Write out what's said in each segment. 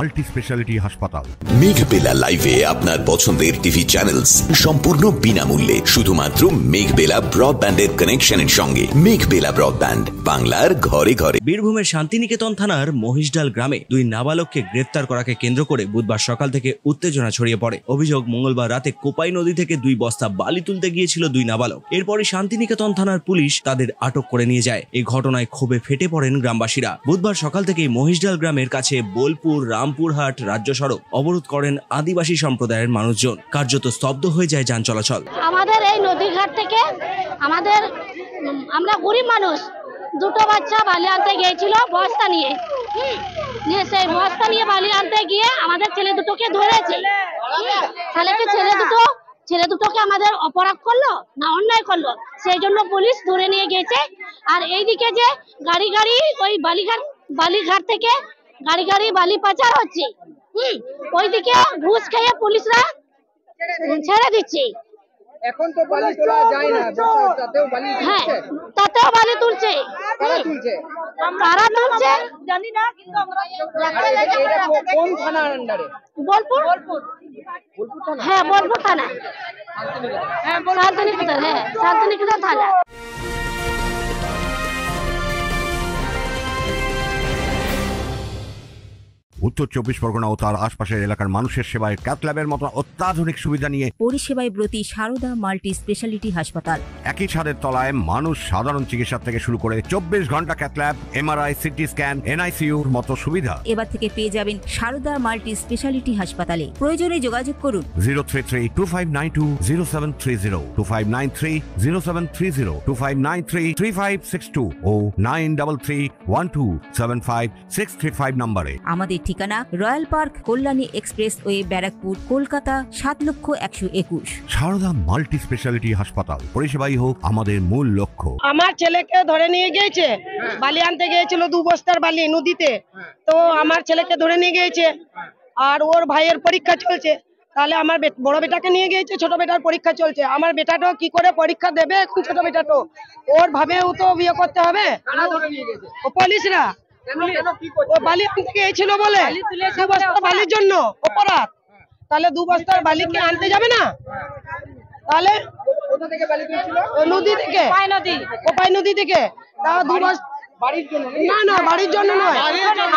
Multi speciality হাসপাতাল। মেঘবেলা লাইভে আপনার পছন্দের টিভি চ্যানেলস সম্পূর্ণ বিনামূল্যে, শুধুমাত্র মেঘবেলা ব্রডব্যান্ডের কানেকশনের সঙ্গে। মেঘবেলা ব্রডব্যান্ড, বাংলার ঘরে ঘরে। বীরভূমের শান্তিনিকেতন থানার মহিষডাল গ্রামে দুই নাবালককে গ্রেফতার করাকে কেন্দ্র করে বুধবার সকাল থেকে উত্তেজনা ছড়িয়ে পড়ে। অভিযোগ, মঙ্গলবার রাতে কোপাই নদী থেকে 2 বস্তা বালি তুলতে গিয়েছিল 2 নাবালক। এরপরই শান্তিনিকেতন থানার পুলিশ তাদের আটক করে নিয়ে যায়। এই ঘটনায় ক্ষোভে ফেটে পড়েন গ্রামবাসীরা। বুধবার সকাল থেকেই মহিষডাল গ্রামের কাছে বোলপুর রামপুরহাট রাজ্য সড়ক অবরোধ করেন আদিবাসী সম্প্রদায়ের মানুষজন। কার্যত স্তব্ধ হয়ে যায় যান চলাচল। আমাদের এই নদীঘাট থেকে আমরা গরিব মানুষ, 2টো বাচ্চা বালি আনতে গিয়েছিল বস্তা নিয়ে। সেই বস্তা নিয়ে বালি আনতে গিয়ে আমাদের ছেলে দুটোকে ধরেছে। তাহলে কি ছেলে দুটোকে আমাদের অপরাধ করলো না অন্যায় করলো? সেই জন্য পুলিশ ধরে নিয়ে গেছে। আর এইদিকে যে গাড়ি ওই বালিঘাট থেকে গাড়ি বালি পাচার হচ্ছে, ওইদিকে ঘুষ খেয়ে পুলিশরা ছেড়ে দিচ্ছে। এখন তো বালি তোলা যায় না, তাতেও বালি তুলছে। তাতেও বালি তুলছে। কারা তুলছে জানি না, কিন্তু আমরা কোন থানার আন্ডারে? বোলপুর থানা। হ্যাঁ, বোলপুর থানা। শান্তিনিকেতন থানা। উত্তর 24 পরগনা ও তার আশপাশের এলাকার মানুষের সেবায় ক্যাথ ল্যাবের মতো অত্যাধুনিক সুবিধা নিয়ে পরিষেবায় ব্রতী সারদা মাল্টি স্পেশালিটি হাসপাতাল। একই ছাদের তলায় মানুষ সাধারণ চিকিৎসা থেকে শুরু করে 24 ঘন্টা cath lab, MRI, CT scan, এনআইসিইউর মতো সুবিধা এবার থেকে পেয়ে যাবেন সারদা মাল্টি স্পেশালিটি হাসপাতালে। প্রয়োজনে যোগাযোগ করুন 033-2592-0730, 2593-0730, 2593-3562 ও 9331275635 নম্বরে। আমাদের ঠিকানা Royal Park, Kalyani Expressway, Barrackpore, Kolkata 7,01,21। Sarada multi speciality হাসপাতাল, পরিষেবাই হোক আমাদের মূল লক্ষ্য। আমার ছেলেকে ধরে নিয়ে গিয়েছে, বালি আনতে গিয়েছিল 2 বস্তার বালি নদীতে। তো আমার ছেলেকে ধরে নিয়ে গিয়েছে, আর ওর ভাইয়ের পরীক্ষা চলছে। তাহলে আমার বড় বেটাকে নিয়ে গিয়েছে, ছোট বেটার পরীক্ষা চলছে। আমার বেটাটাও কি করে পরীক্ষা দেবে এখন? ছোট বেটাটাও ওর ভাবেও তো বিয়ে করতে হবে। ও পুলিশরা ও বালি আনতে গিয়েছিল বলে 2 বস্তা বালির জন্য অপরাধ। তাহলে 2 বস্তার বালিকে আনতে যাবে না? তাহলে কোথা থেকে বালি তুলছিল? নদী থেকে, কোপাই নদী থেকে। তা 2 বস্তা বাড়ির জন্য না, বাড়ির জন্য নয়,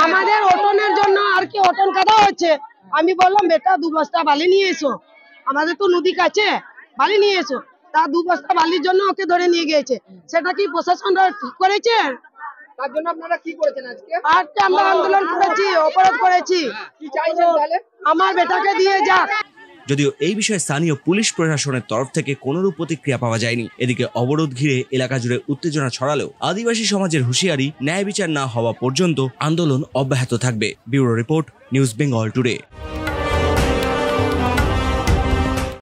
আমাদের ওটনের জন্য। আর কি ওটন কাদা হচ্ছে। আমি বললাম বেটা 2 বস্তা বালি নিয়ে এসো, আমাদের তো নদী কাছে, বালি নিয়ে এসো। তা 2 বস্তা বালির জন্য ওকে ধরে নিয়ে গিয়েছে। সেটা কি প্রশাসনরা ঠিক করেছে? তার জন্য আপনারা কি করেছেন আজকে? আজকে আমরা আন্দোলন করেছি, অবরোধ করেছি। কি চাইছেন তাহলে? আমার বেটাকে দিয়ে যাক। যদিও এই বিষয়ে স্থানীয় পুলিশ প্রশাসনের তরফ থেকে কোনরূপ প্রতিক্রিয়া পাওয়া যায়নি। এদিকে অবরোধ ঘিরে এলাকা জুড়ে উত্তেজনা ছড়ালেও আদিবাসী সমাজের হুঁশিয়ারি, ন্যায় বিচার না হওয়া পর্যন্ত আন্দোলন অব্যাহত থাকবে। Bureau report, news Bengal today.